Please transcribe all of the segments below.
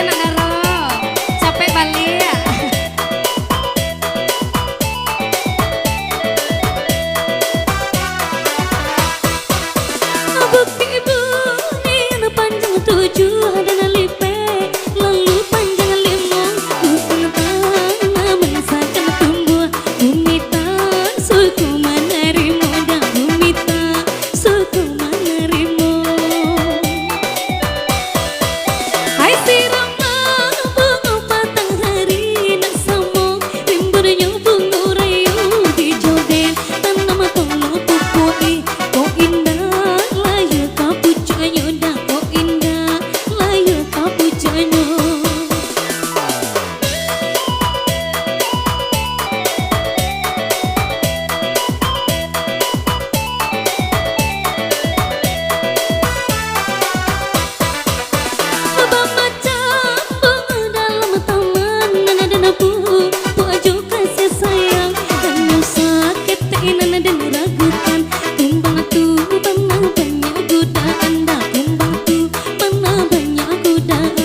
nak Naro. Capek balik. Bukti ibu ini panjang 7 dan lipe, lalu panjang 5. Bukan tanah menyesatkan tumbuh. Bumi tak suku menerima, dan bumi tak suku menerima. Hai sirama bunga patang hari nak sama, rimburnya bunga rayu di joden tanam tolo pupui. Kau indah layu kau pucanya, dah kau indah layu kau pucanya. Abang macam bunga dalam taman, nana dan buah baju kasih sayang. Dan nyusah ketenan dan ragukan, kumbang tu pernah banyak godaan, dah kumbang tu pernah banyak godaan.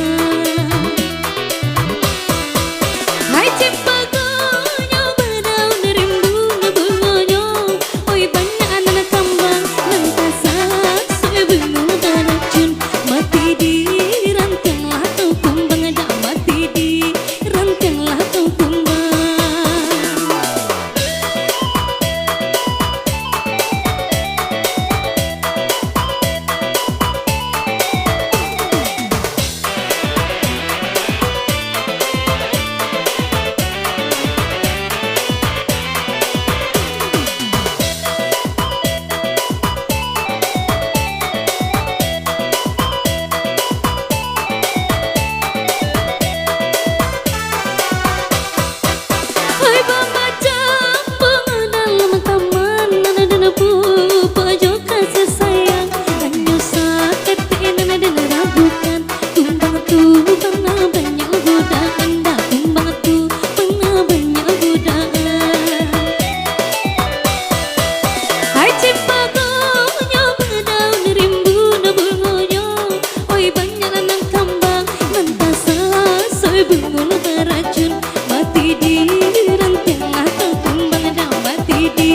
Hai cimpagonya berdaun rimbun bunganya, oi banyak anak kambang dan tasak soy bunga beracun. Mati di rantanglah kau kumbang, dah mati di rantanglah kau kumbang. Hai macam bunga dalam taman, nana dan buah baju kasih sayang. Dan nyusah ketenan dan ragukan, kumbang tu pernah banyak godaan, dah kumbang tu pernah banyak godaan. Hai cimpagonya berdaun rimbun bunganya, oi banyak anak kambang dan tasak soy bunga beracun. Mati di rantanglah kau kumbang, dah mati di